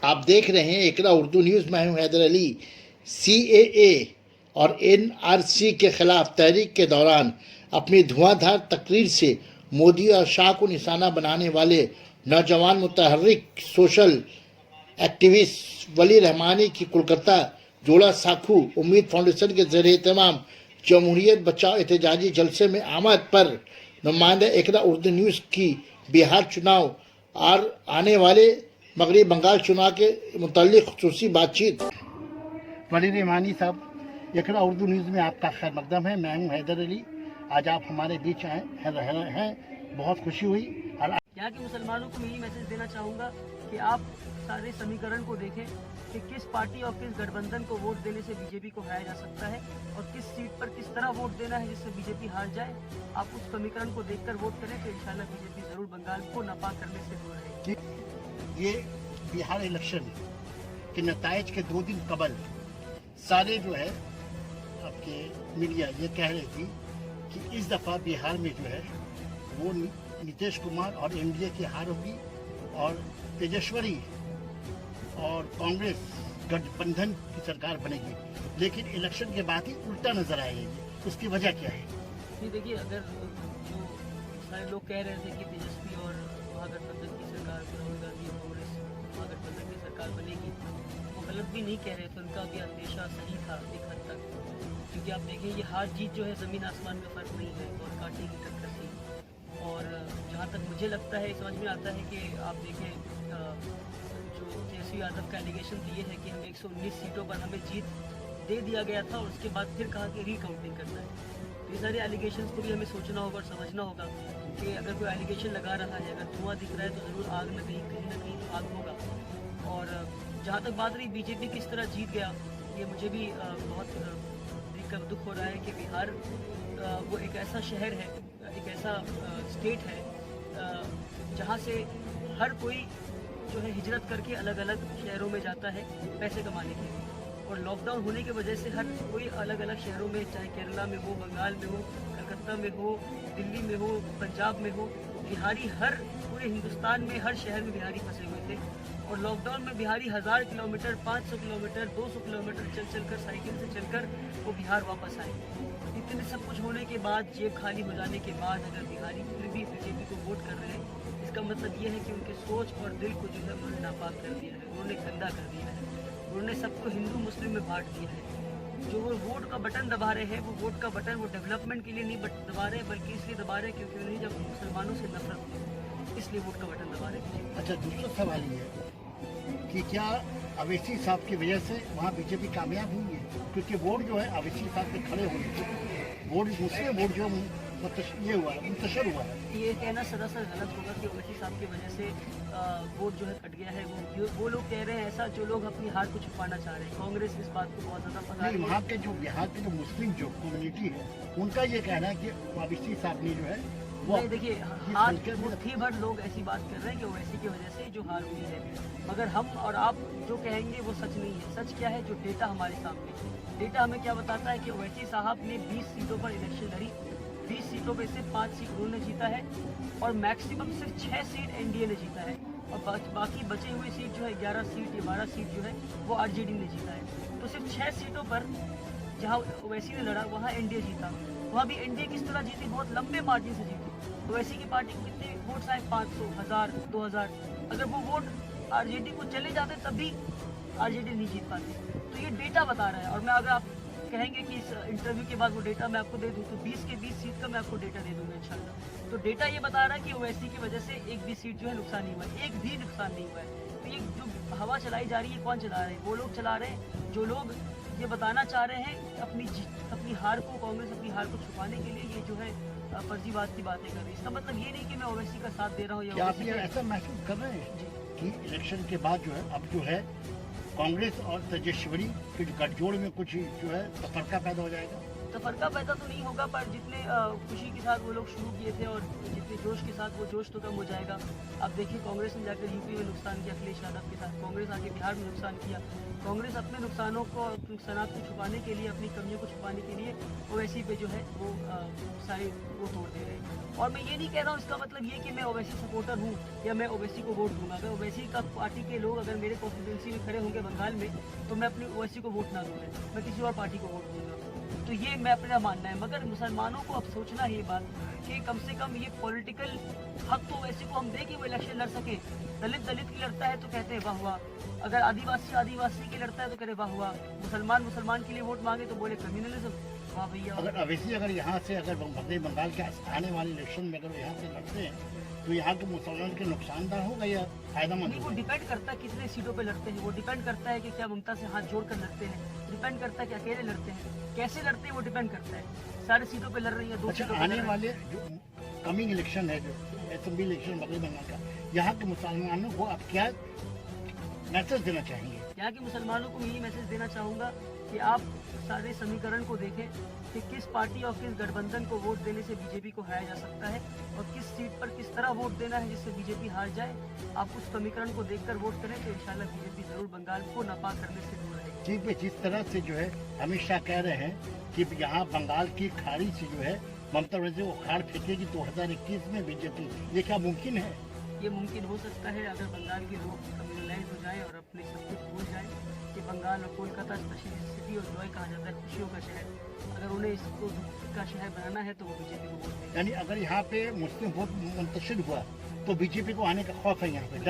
आप देख रहे हैं इकरा उर्दू न्यूज़। मैं हूं हैदर अली। सीएए और एनआरसी के खिलाफ तहरीक के दौरान अपनी धुआंधार तकरीर से मोदी और शाह को निशाना बनाने वाले नौजवान मुतहर्रिक सोशल एक्टिविस्ट वली रहमानी की कोलकाता जोड़ा साखू उम्मीद फाउंडेशन के ज़रिए तमाम जमहूरियत बचाओ एहतजाजी जलसे में आमद पर नुमाइंदा इकरा उर्दू न्यूज़ की बिहार चुनाव और आने वाले मगरबी बंगाल चुनाव के मुतालिक खुसूसी बातचीत। वली रहमानी साहब, इकरा उर्दू न्यूज़ में आपका खैर मकदम है। मैं हूँ हैदर अली। आज आप हमारे बीच आए हैं, बहुत खुशी हुई। और यहाँ के मुसलमानों को मैं यही मैसेज देना चाहूँगा कि आप सारे समीकरण को देखें कि किस पार्टी और किस गठबंधन को वोट देने से बीजेपी को हराया जा सकता है और किस सीट पर किस तरह वोट देना है जिससे बीजेपी हार जाए। आप उस समीकरण को देखकर वोट करें तो इंशाल्लाह बीजेपी जरूर बंगाल को नापाक करने से दूर रहेगी। ये बिहार इलेक्शन के नतायज के 2 दिन कबल सारे जो है आपके मीडिया ये कह रही थी कि इस दफ़ा बिहार में जो है वो नीतीश कुमार और एनडीए की हार होगी और तेजस्वी और कांग्रेस गठबंधन की सरकार बनेगी। लेकिन इलेक्शन के बाद ही उल्टा नजर आएगी। उसकी वजह क्या है? नहीं, देखिए, अगर जो सारे लोग कह रहे थे कि तेजस्वी और महागठबंधन की सरकार, राहुल गांधी और कांग्रेस महागठबंधन की सरकार बनेगी, वो गलत भी नहीं कह रहे थे। उनका भी अंदेशा सही था एक हद तक, क्योंकि आप देखें ये हार जीत जो है ज़मीन आसमान का फ़र्क नहीं है और कांटे की टक्कर थी। और जहाँ तक मुझे लगता है, समझ में आता है कि आप देखें जो तेजस्वी यादव का एलिगेशन दिए है कि हम 119 सीटों पर हमें जीत दे दिया गया था और उसके बाद फिर कहा कि रीकाउंटिंग करना है। तो ये सारे एलिगेशंस को भी हमें सोचना होगा और समझना होगा कि अगर कोई एलिगेशन लगा रहा है, अगर धुआं दिख रहा है तो ज़रूर आग न कहीं तो आग होगा। और जहाँ तक बात रही बीजेपी किस तरह जीत गया, ये मुझे भी बहुत देखकर दुख हो रहा है कि बिहार वो एक ऐसा शहर है, एक ऐसा स्टेट है जहाँ से हर कोई जो है हिजरत करके अलग अलग शहरों में जाता है पैसे कमाने के लिए। और लॉकडाउन होने की वजह से हर कोई अलग अलग शहरों में, चाहे केरला में हो, बंगाल में हो, कलकत्ता में हो, दिल्ली में हो, पंजाब में हो, बिहारी हर पूरे हिंदुस्तान में हर शहर में बिहारी फंसे हुए थे। और लॉकडाउन में बिहारी 1000 किलोमीटर, 500 किलोमीटर, 200 किलोमीटर चल कर, साइकिल से चलकर वो बिहार वापस आए। इतने सब कुछ होने के बाद, जेब खाली हो जाने के बाद अगर बिहारी फिर भी बीजेपी को वोट कर रहे हैं, इसका मतलब ये है कि उनके सोच और दिल को जो है उन्होंने नापाक कर दिया है, उन्होंने गंदा कर दिया है, उन्होंने सबको हिंदू मुस्लिम में बांट दिया है। जो वो वोट का बटन दबा रहे हैं, वो वोट का बटन वो डेवलपमेंट के लिए नहीं दबा रहे, बल्कि इसलिए दबा रहे क्योंकि उन्हें जब मुसलमानों से नफरत हुई, इसलिए वोट का बटन दबा रहे हैं। अच्छा, दूसरा सवाल ये है कि क्या अवैसी साहब की वजह से वहाँ बीजेपी कामयाब हुई है? क्योंकि वोट जो है अवैसी साहब के खड़े होने से वोट मुस्लिम वोट जो ये हुआ है, मुंतशर हुआ है। ये कहना सरासर गलत होगा कि ओवैसी साहब की वजह से वोट जो है कट गया है। वो लोग कह रहे हैं ऐसा जो लोग अपनी हार को छुपाना चाह रहे हैं। कांग्रेस इस बात को बहुत ज़्यादा पता है। वहाँ के जो बिहार के जो मुस्लिम जो कम्युनिटी है, उनका ये कहना है कि ओवैसी साहब ने जो है वो, देखिए, आज मुट्ठी भर लोग ऐसी बात कर रहे हैं कि ओवैसी की वजह से जो हार हुई है, मगर हम और आप जो कहेंगे वो सच नहीं है। सच क्या है? जो डेटा हमारे सामने, डेटा हमें क्या बताता है कि ओवैसी साहब ने 20 सीटों पर इलेक्शन लड़ी, 20 सीटों में से 5 सीट उन्होंने जीता है और मैक्सिमम सिर्फ 6 सीट एनडीए ने जीता है और बाकी बचे हुए सीट जो है 11 सीट या 12 सीट जो है वो आरजेडी ने जीता है। तो सिर्फ 6 सीटों पर जहां ओवैसी ने लड़ा वहां एनडीए जीता। वहां भी एनडीए किस तरह जीती? बहुत लंबे मार्जिन से जीती। ओवैसी की पार्टी को कितने वोट्स आए? 500, 1000, 2000। अगर वो वोट आरजेडी को चले जाते तब भी आरजेडी नहीं जीत पाती। तो ये डेटा बता रहा है। और मैं, अगर आप कहेंगे कि इस इंटरव्यू के बाद वो डेटा मैं आपको दे दूं तो 20 के 20 सीट का मैं आपको डेटा दे दूंगा इंशाल्लाह। तो डेटा ये बता रहा है कि ओवैसी की वजह से एक भी सीट जो है नुकसान नहीं हुआ है, एक भी नुकसान नहीं हुआ है। तो ये जो हवा चलाई जा रही है, कौन चला रहे हैं? वो लोग चला रहे हैं जो लोग ये बताना चाह रहे हैं अपनी हार को, कांग्रेस अपनी हार को छुपाने के लिए ये जो है फर्जीवाद की बातें कर रही है। इसका मतलब ये नहीं कि मैं ओवैसी का साथ दे रहा हूँ। क्या आप ये ऐसा महसूस कर रहे हैं कि इलेक्शन के बाद जो है अब जो है कांग्रेस और तेजस्वी के गठजोड़ में कुछ जो है तफरका पैदा हो जाएगा? तफरका पैदा तो नहीं होगा, पर जितने खुशी के साथ वो लोग शुरू किए थे और जितने जोश के साथ, वो जोश तो कम हो जाएगा। अब देखिए, कांग्रेस ने जाकर यूपी में नुकसान किया अखिलेश यादव के साथ, कांग्रेस आके बिहार में नुकसान किया। कांग्रेस अपने नुकसानों को, नुकसानात को छुपाने के लिए, अपनी कमियों को छुपाने के लिए ओवैसी पे जो है वो सारे वो तोड़ दे रहे हैं। और मैं ये नहीं कह रहा हूँ, इसका मतलब ये कि मैं ओवैसी सपोर्टर हूँ या मैं ओवैसी को वोट दूंगा। अगर ओवैसी का पार्टी के लोग अगर मेरे कॉन्स्टिट्यूंसी में खड़े होंगे बंगाल में, तो मैं अपनी ओवैसी को वोट ना दूंगा, मैं किसी और पार्टी को वोट दूंगा। तो ये मैं अपना मानना है। मगर मुसलमानों को अब सोचना है ये बात कि कम से कम ये पॉलिटिकल हक तो वैसे को हम दें कि वो इलेक्शन लड़ सके। दलित दलित की लड़ता है तो कहते हैं वाह वाह, अगर आदिवासी आदिवासी की लड़ता है तो कहते हैं वाह वाह, मुसलमान मुसलमान के लिए वोट मांगे तो बोले क्रिमिनलिज्म। वाह भैया। अगर अवैसी अगर यहाँ से अगर मध्य बंगाल के आने वाले इलेक्शन में अगर वो यहाँ से लड़ते हैं तो यहाँ के मुसलमान के नुकसानदार होगा या फायदेमंद नहीं, वो होगा? डिपेंड करता है कितने सीटों पे लड़ते हैं, वो डिपेंड करता है कि क्या ममता से हाथ जोड़ कर लड़ते हैं, डिपेंड करता है कि अकेले लड़ते हैं, कैसे लड़ते हैं वो डिपेंड करता है। 4 सीटों पे लड़ रही है, 2 अच्छा, सीटों पे आने लड़ रही वाले जो कमिंग इलेक्शन है, जो असेंबली इलेक्शन मध्य बंगाल का, यहाँ के मुसलमानों को आप क्या मैसेज देना चाहेंगे? यहाँ के मुसलमानों को मैं यही मैसेज देना चाहूँगा कि आप सारे समीकरण को देखें कि किस पार्टी और किस गठबंधन को वोट देने से बीजेपी को हारा जा सकता है और किस सीट पर किस तरह वोट देना है जिससे बीजेपी हार जाए। आप उस समीकरण को देखकर वोट करें तो इंशाल्लाह बीजेपी जरूर बंगाल को नापाक करने से दूर रहेगी। ठीक है, जिस तरह से जो है अमित शाह कह रहे हैं कि यहाँ बंगाल की खाड़ी से जो है ममता बनर्जी वो खाड़ फेंकेगी 2021 में बीजेपी, ये क्या मुमकिन है? ये मुमकिन हो सकता है अगर बंगाल के लोग कम्युनलाइज हो जाए और अपने सब कुछ भूल जाए कि बंगाल और कोलकाता स्पेशली सिटी और जॉय कहा जाता है, खुशियों का शहर, अगर उन्हें इसको दुख का शहर बनाना है तो वो बीजेपी को वोट दें। यानी अगर यहाँ पे मुस्लिम वोट मुंतशिर हुआ तो बीजेपी को आने का खौफ है यहाँ पे।